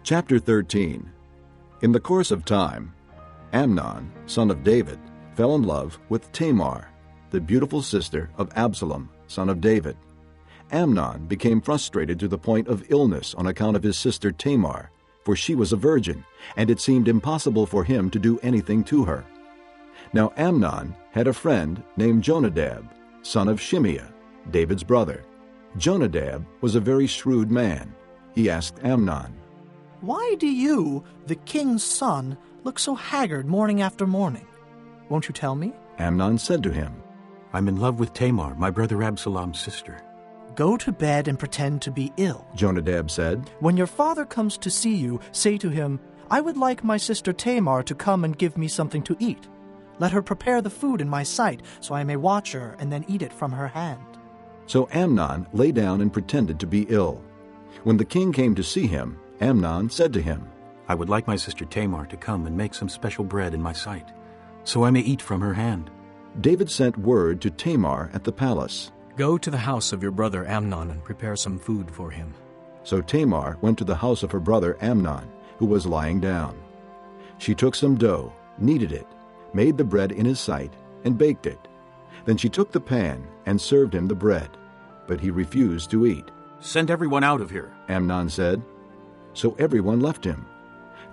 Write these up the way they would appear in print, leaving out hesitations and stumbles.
Chapter 13. In the course of time, Amnon, son of David, fell in love with Tamar, the beautiful sister of Absalom, son of David. Amnon became frustrated to the point of illness on account of his sister Tamar, for she was a virgin, and it seemed impossible for him to do anything to her. Now Amnon had a friend named Jonadab, son of Shimeah, David's brother. Jonadab was a very shrewd man. He asked Amnon, "Why do you, the king's son, look so haggard morning after morning? Won't you tell me?" Amnon said to him, "I'm in love with Tamar, my brother Absalom's sister." "Go to bed and pretend to be ill," Jonadab said. "When your father comes to see you, say to him, 'I would like my sister Tamar to come and give me something to eat. Let her prepare the food in my sight, so I may watch her and then eat it from her hand.'" So Amnon lay down and pretended to be ill. When the king came to see him, Amnon said to him, "I would like my sister Tamar to come and make some special bread in my sight, so I may eat from her hand." David sent word to Tamar at the palace. "Go to the house of your brother Amnon and prepare some food for him." So Tamar went to the house of her brother Amnon, who was lying down. She took some dough, kneaded it, made the bread in his sight, and baked it. Then she took the pan and served him the bread, but he refused to eat. "Send everyone out of here," Amnon said. So everyone left him.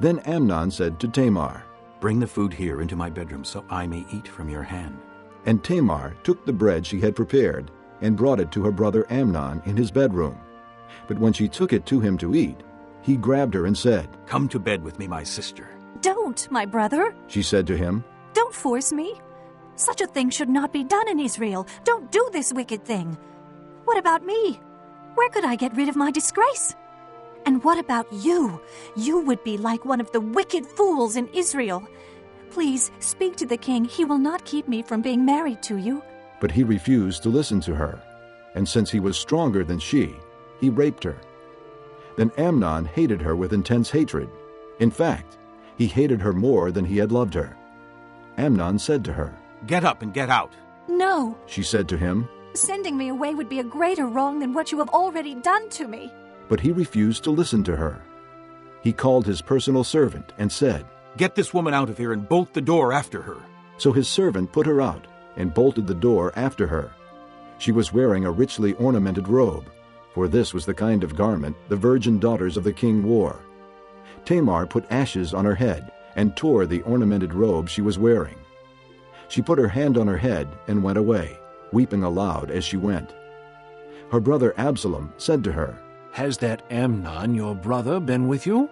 Then Amnon said to Tamar, "Bring the food here into my bedroom so I may eat from your hand." And Tamar took the bread she had prepared and brought it to her brother Amnon in his bedroom. But when she took it to him to eat, he grabbed her and said, "Come to bed with me, my sister." "Don't, my brother," she said to him. "Don't force me. Such a thing should not be done in Israel. Don't do this wicked thing. What about me? Where could I get rid of my disgrace? And what about you? You would be like one of the wicked fools in Israel. Please speak to the king. He will not keep me from being married to you." But he refused to listen to her, and since he was stronger than she, he raped her. Then Amnon hated her with intense hatred. In fact, he hated her more than he had loved her. Amnon said to her, "Get up and get out." "No," she said to him. "Sending me away would be a greater wrong than what you have already done to me." But he refused to listen to her. He called his personal servant and said, "Get this woman out of here and bolt the door after her." So his servant put her out and bolted the door after her. She was wearing a richly ornamented robe, for this was the kind of garment the virgin daughters of the king wore. Tamar put ashes on her head and tore the ornamented robe she was wearing. She put her hand on her head and went away, weeping aloud as she went. Her brother Absalom said to her, "Has that Amnon, your brother, been with you?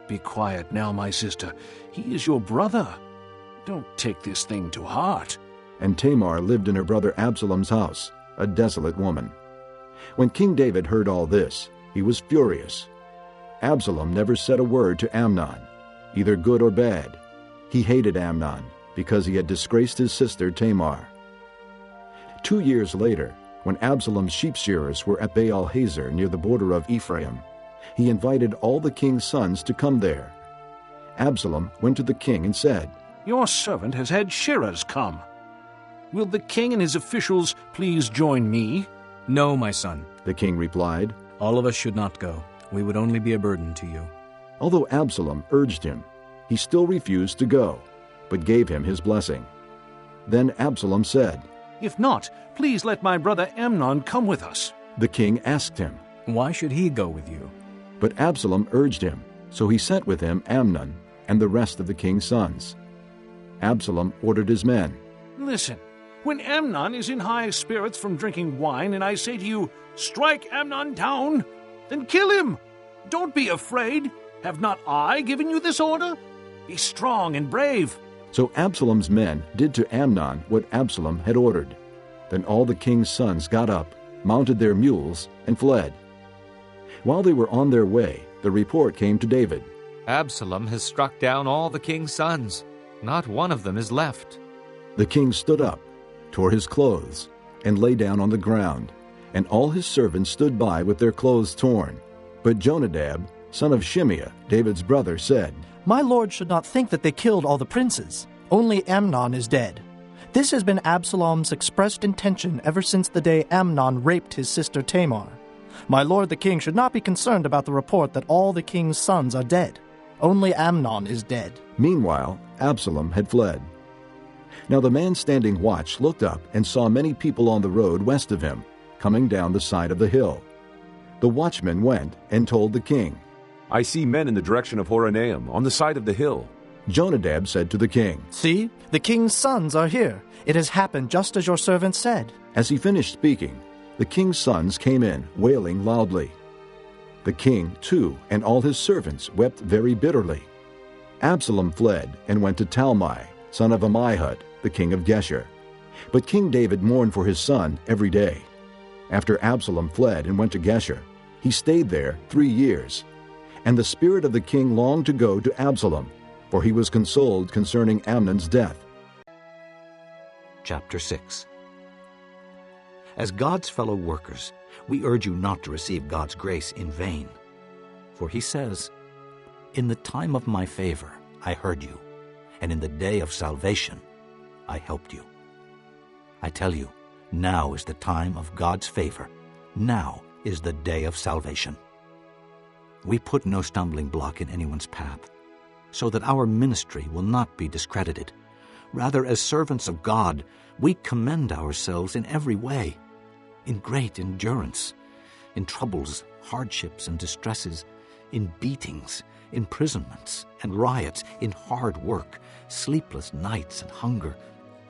Be quiet now, my sister. He is your brother. Don't take this thing to heart." And Tamar lived in her brother Absalom's house, a desolate woman. When King David heard all this, he was furious. Absalom never said a word to Amnon, either good or bad. He hated Amnon because he had disgraced his sister Tamar. 2 years later, when Absalom's sheep shearers were at Baal-Hazor near the border of Ephraim, he invited all the king's sons to come there. Absalom went to the king and said, "Your servant has had shearers come. Will the king and his officials please join me?" "No, my son," the king replied. "All of us should not go. We would only be a burden to you." Although Absalom urged him, he still refused to go, but gave him his blessing. Then Absalom said, "If not, please let my brother Amnon come with us." The king asked him, "Why should he go with you?" But Absalom urged him, so he sent with him Amnon and the rest of the king's sons. Absalom ordered his men, "Listen, when Amnon is in high spirits from drinking wine, and I say to you, 'Strike Amnon down,' then kill him. Don't be afraid. Have not I given you this order? Be strong and brave." So Absalom's men did to Amnon what Absalom had ordered. Then all the king's sons got up, mounted their mules, and fled. While they were on their way, the report came to David, "Absalom has struck down all the king's sons. Not one of them is left." The king stood up, tore his clothes, and lay down on the ground, and all his servants stood by with their clothes torn. But Jonadab, son of Shimeah, David's brother, said, "My lord should not think that they killed all the princes. Only Amnon is dead. This has been Absalom's expressed intention ever since the day Amnon raped his sister Tamar. My lord the king should not be concerned about the report that all the king's sons are dead. Only Amnon is dead." Meanwhile, Absalom had fled. Now the man standing watch looked up and saw many people on the road west of him, coming down the side of the hill. The watchman went and told the king. "I see men in the direction of Horonaim, on the side of the hill." Jonadab said to the king, "See, the king's sons are here. It has happened just as your servant said." As he finished speaking, the king's sons came in, wailing loudly. The king, too, and all his servants wept very bitterly. Absalom fled and went to Talmai, son of Ammihud, the king of Geshur. But King David mourned for his son every day. After Absalom fled and went to Geshur, he stayed there 3 years. And the spirit of the king longed to go to Absalom, for he was consoled concerning Amnon's death. Chapter 6. As God's fellow workers, we urge you not to receive God's grace in vain. For he says, "In the time of my favor I heard you, and in the day of salvation I helped you." I tell you, now is the time of God's favor. Now is the day of salvation. We put no stumbling block in anyone's path, so that our ministry will not be discredited. Rather, as servants of God, we commend ourselves in every way, in great endurance, in troubles, hardships, and distresses, in beatings, imprisonments, and riots, in hard work, sleepless nights and hunger,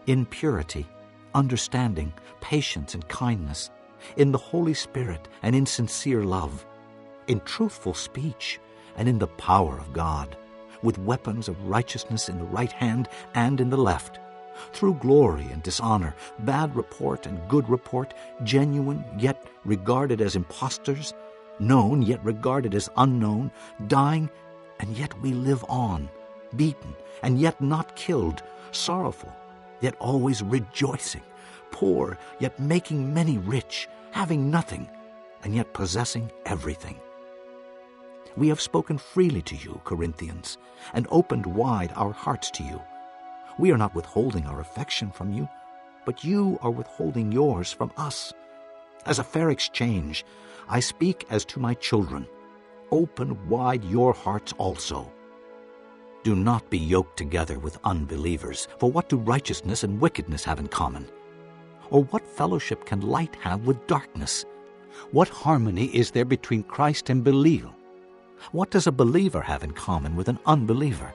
in purity, understanding, patience, and kindness, in the Holy Spirit and in sincere love, in truthful speech and in the power of God, with weapons of righteousness in the right hand and in the left, through glory and dishonor, bad report and good report, genuine yet regarded as impostors, known yet regarded as unknown, dying and yet we live on, beaten and yet not killed, sorrowful yet always rejoicing, poor yet making many rich, having nothing and yet possessing everything. We have spoken freely to you, Corinthians, and opened wide our hearts to you. We are not withholding our affection from you, but you are withholding yours from us. As a fair exchange, I speak as to my children. Open wide your hearts also. Do not be yoked together with unbelievers, for what do righteousness and wickedness have in common? Or what fellowship can light have with darkness? What harmony is there between Christ and Belial? What does a believer have in common with an unbeliever?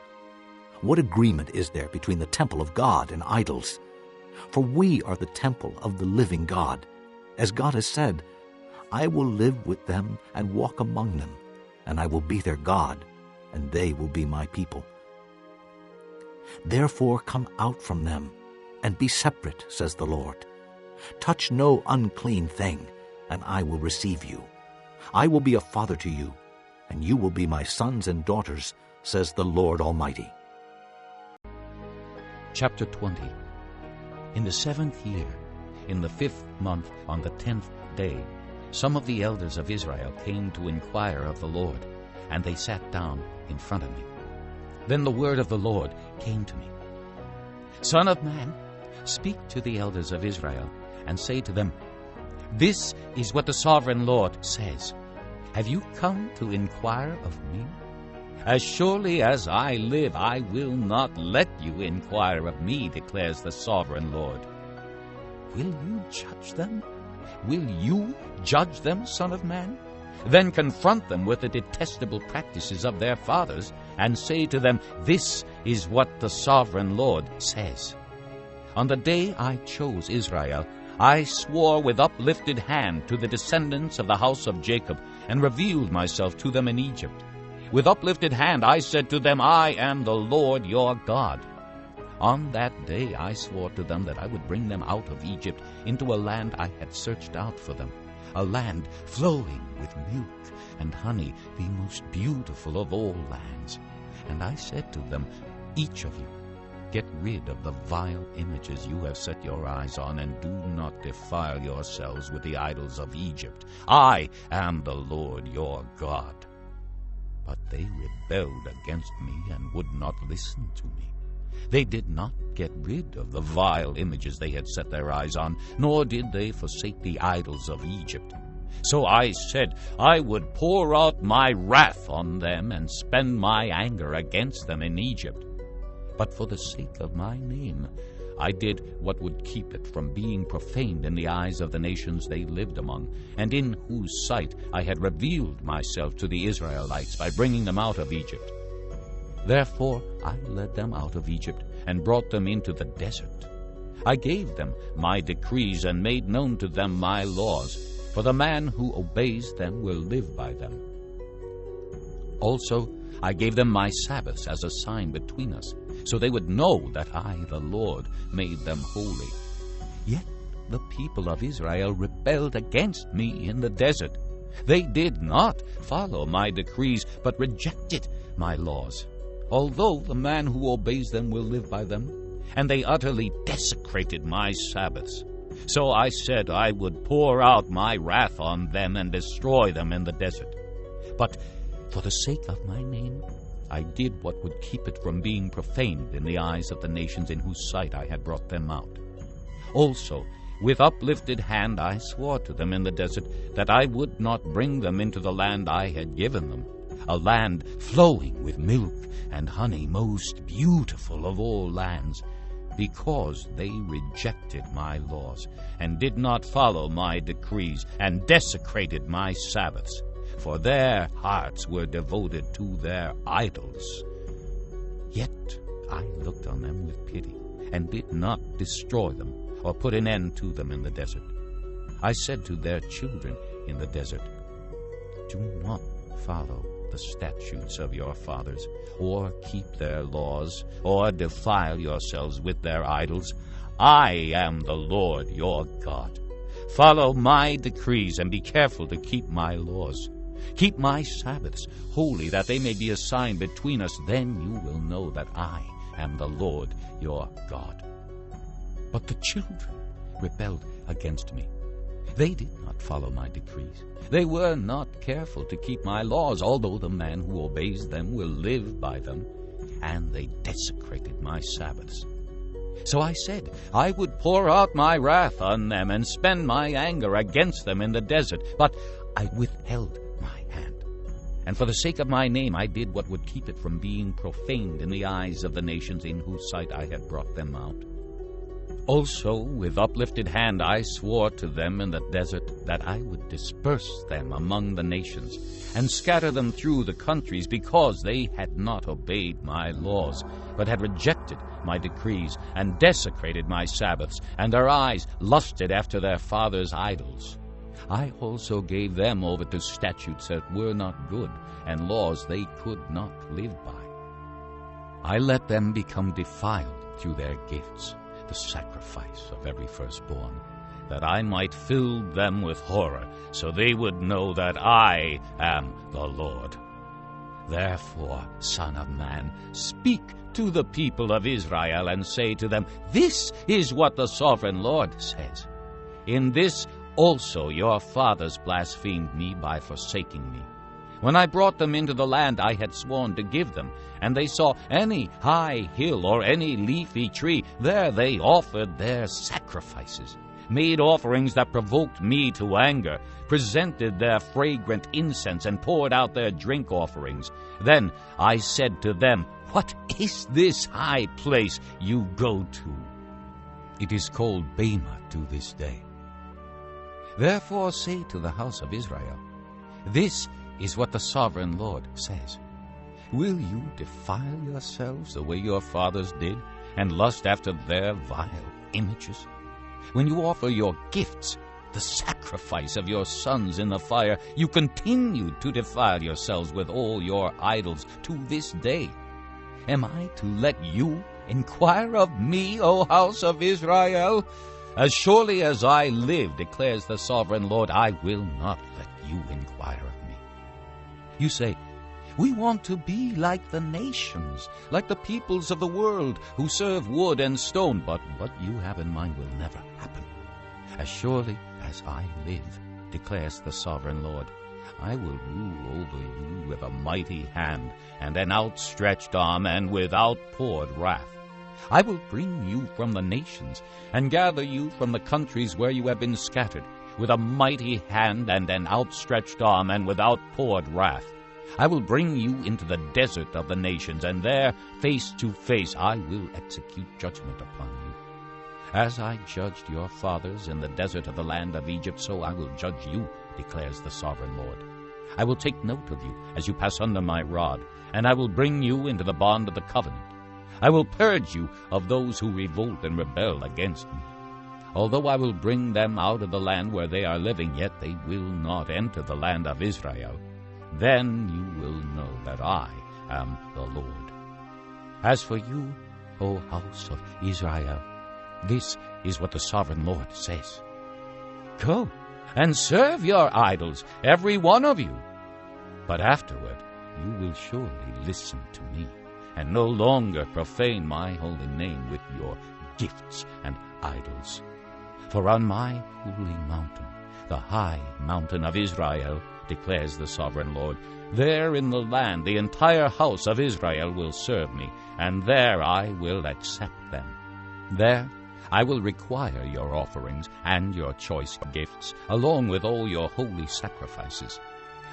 What agreement is there between the temple of God and idols? For we are the temple of the living God. As God has said, "I will live with them and walk among them, and I will be their God, and they will be my people." Therefore come out from them, and be separate, says the Lord. Touch no unclean thing, and I will receive you. I will be a father to you, and you will be my sons and daughters, says the Lord Almighty. Chapter 20. In the 7th year, in the 5th month, on the 10th day, some of the elders of Israel came to inquire of the Lord, and they sat down in front of me. Then the word of the Lord came to me. "Son of man, speak to the elders of Israel, and say to them, This is what the sovereign Lord says. Have you come to inquire of me? As surely as I live, I will not let you inquire of me, declares the sovereign Lord. Will you judge them? Will you judge them, son of man? Then confront them with the detestable practices of their fathers, and say to them, This is what the sovereign Lord says. On the day I chose Israel, I swore with uplifted hand to the descendants of the house of Jacob, and revealed myself to them in Egypt. With uplifted hand I said to them, I am the Lord your God. On that day I swore to them that I would bring them out of Egypt into a land I had searched out for them, a land flowing with milk and honey, the most beautiful of all lands. And I said to them, Each of you, get rid of the vile images you have set your eyes on, and do not defile yourselves with the idols of Egypt. I am the Lord your God. But they rebelled against me and would not listen to me. They did not get rid of the vile images they had set their eyes on, nor did they forsake the idols of Egypt. So I said I would pour out my wrath on them and spend my anger against them in Egypt. But for the sake of my name, I did what would keep it from being profaned in the eyes of the nations they lived among, and in whose sight I had revealed myself to the Israelites by bringing them out of Egypt. Therefore I led them out of Egypt and brought them into the desert. I gave them my decrees and made known to them my laws, for the man who obeys them will live by them. Also I gave them my Sabbaths as a sign between us, so they would know that I, the Lord, made them holy. Yet the people of Israel rebelled against me in the desert. They did not follow my decrees, but rejected my laws, although the man who obeys them will live by them, and they utterly desecrated my Sabbaths. So I said I would pour out my wrath on them and destroy them in the desert. But for the sake of my name, I did what would keep it from being profaned in the eyes of the nations in whose sight I had brought them out. Also, with uplifted hand I swore to them in the desert that I would not bring them into the land I had given them, a land flowing with milk and honey, most beautiful of all lands, because they rejected my laws and did not follow my decrees and desecrated my Sabbaths, for their hearts were devoted to their idols. Yet I looked on them with pity and did not destroy them or put an end to them in the desert. I said to their children in the desert, do not follow the statutes of your fathers, or keep their laws, or defile yourselves with their idols. I am the Lord your God. Follow my decrees and be careful to keep my laws. Keep my Sabbaths holy, that they may be a sign between us. Then you will know that I am the Lord your God. But the children rebelled against me. They did not follow my decrees. They were not careful to keep my laws, although the man who obeys them will live by them, and they desecrated my Sabbaths. So I said I would pour out my wrath on them and spend my anger against them in the desert, but I withheld my hand. And for the sake of my name I did what would keep it from being profaned in the eyes of the nations in whose sight I had brought them out. Also, with uplifted hand I swore to them in the desert that I would disperse them among the nations and scatter them through the countries, because they had not obeyed my laws, but had rejected my decrees and desecrated my Sabbaths, and their eyes lusted after their fathers' idols. I also gave them over to statutes that were not good, and laws they could not live by. I let them become defiled through their gifts, the sacrifice of every firstborn, that I might fill them with horror, so they would know that I am the Lord. Therefore, Son of Man, speak to the people of Israel and say to them, this is what the sovereign Lord says. In this also your fathers blasphemed me by forsaking me. When I brought them into the land I had sworn to give them, and they saw any high hill or any leafy tree, there they offered their sacrifices, made offerings that provoked me to anger, presented their fragrant incense, and poured out their drink offerings. Then I said to them, what is this high place you go to? It is called Bema to this day. Therefore say to the house of Israel, this is what the sovereign Lord says. Will you defile yourselves the way your fathers did, and lust after their vile images? When you offer your gifts, the sacrifice of your sons in the fire, you continue to defile yourselves with all your idols to this day. Am I to let you inquire of me, O house of Israel? As surely as I live, declares the sovereign Lord, I will not let you inquire of me. You say, we want to be like the nations, like the peoples of the world who serve wood and stone. But what you have in mind will never happen. As surely as I live, declares the sovereign Lord, I will rule over you with a mighty hand and an outstretched arm and with outpoured wrath. I will bring you from the nations and gather you from the countries where you have been scattered, with a mighty hand and an outstretched arm, and with outpoured wrath. I will bring you into the desert of the nations, and there, face to face, I will execute judgment upon you. As I judged your fathers in the desert of the land of Egypt, so I will judge you, declares the sovereign Lord. I will take note of you as you pass under my rod, and I will bring you into the bond of the covenant. I will purge you of those who revolt and rebel against me. Although I will bring them out of the land where they are living, yet they will not enter the land of Israel. Then you will know that I am the Lord. As for you, O house of Israel, this is what the sovereign Lord says. Go and serve your idols, every one of you. But afterward you will surely listen to me, and no longer profane my holy name with your gifts and idols. For on my holy mountain, the high mountain of Israel, declares the sovereign Lord, there in the land the entire house of Israel will serve me, and there I will accept them. There I will require your offerings and your choice gifts, along with all your holy sacrifices.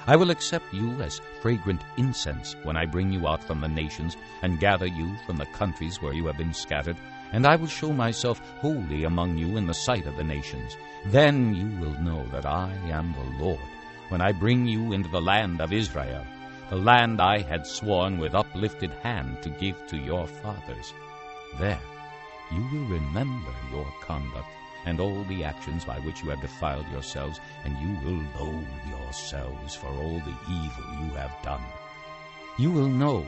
I will accept you as fragrant incense when I bring you out from the nations and gather you from the countries where you have been scattered, and I will show myself holy among you in the sight of the nations. Then you will know that I am the Lord, when I bring you into the land of Israel, the land I had sworn with uplifted hand to give to your fathers. There you will remember your conduct and all the actions by which you have defiled yourselves, and you will loathe yourselves for all the evil you have done. You will know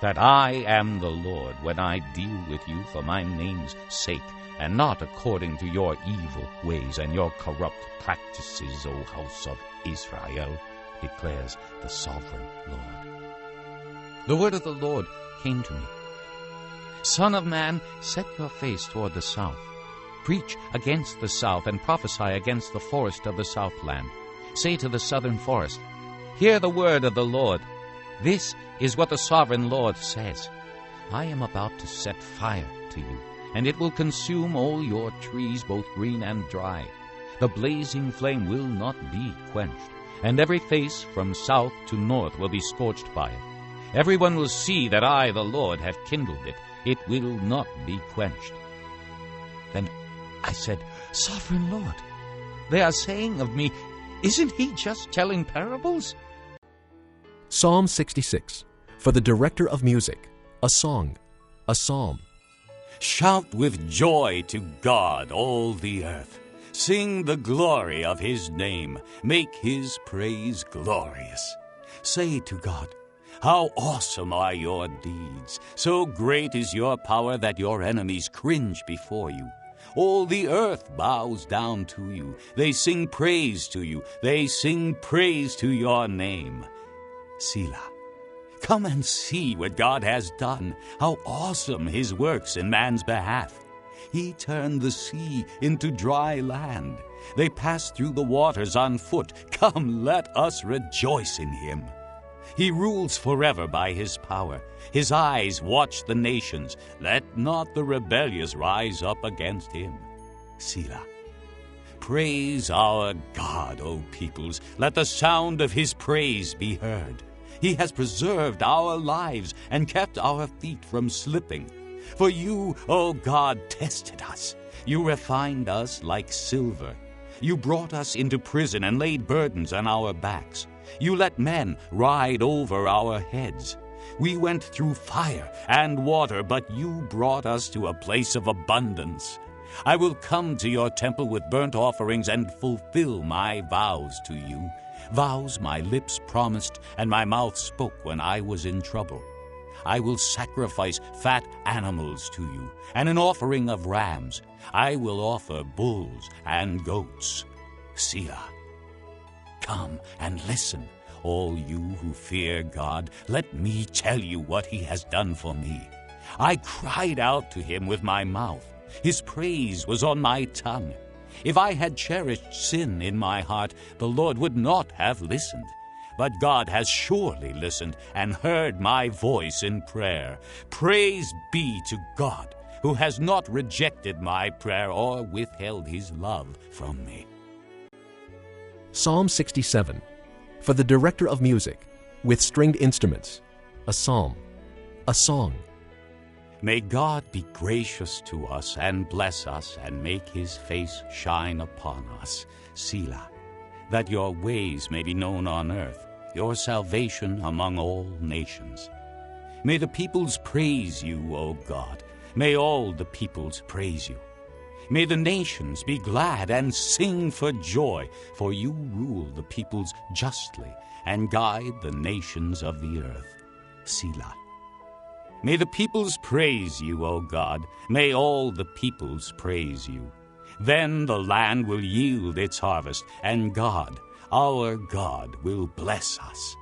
that I am the Lord when I deal with you for my name's sake, and not according to your evil ways and your corrupt practices, O house of Israel, declares the sovereign Lord. The word of the Lord came to me. Son of man, set your face toward the south. Preach against the south, and prophesy against the forest of the southland. Say to the southern forest, hear the word of the Lord. This is what the sovereign Lord says. I am about to set fire to you, and it will consume all your trees, both green and dry. The blazing flame will not be quenched, and every face from south to north will be scorched by it. Everyone will see that I, the Lord, have kindled it. It will not be quenched. Then I said, Sovereign Lord, they are saying of me, isn't he just telling parables? Psalm 66, for the director of music, a song, a psalm. Shout with joy to God, all the earth. Sing the glory of his name. Make his praise glorious. Say to God, how awesome are your deeds! So great is your power that your enemies cringe before you. All the earth bows down to you. They sing praise to you. They sing praise to your name. Selah. Come and see what God has done, how awesome his works in man's behalf. He turned the sea into dry land. They passed through the waters on foot. Come, let us rejoice in him. He rules forever by his power. His eyes watch the nations. Let not the rebellious rise up against him. Selah. Praise our God, O peoples. Let the sound of his praise be heard. He has preserved our lives and kept our feet from slipping. For you, O God, tested us. You refined us like silver. You brought us into prison and laid burdens on our backs. You let men ride over our heads. We went through fire and water, but you brought us to a place of abundance. I will come to your temple with burnt offerings and fulfill my vows to you, vows my lips promised and my mouth spoke when I was in trouble. I will sacrifice fat animals to you, and an offering of rams. I will offer bulls and goats. Selah. Come and listen, all you who fear God. Let me tell you what he has done for me. I cried out to him with my mouth. His praise was on my tongue. If I had cherished sin in my heart, the Lord would not have listened. But God has surely listened and heard my voice in prayer. Praise be to God, who has not rejected my prayer or withheld his love from me. Psalm 67, for the director of music, with stringed instruments, a psalm, a song. May God be gracious to us and bless us and make his face shine upon us, Selah, that your ways may be known on earth, your salvation among all nations. May the peoples praise you, O God. May all the peoples praise you. May the nations be glad and sing for joy, for you rule the peoples justly and guide the nations of the earth. Selah. May the peoples praise you, O God. May all the peoples praise you. Then the land will yield its harvest, and God, our God, will bless us.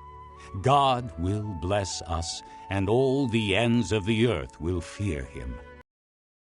God will bless us, and all the ends of the earth will fear him.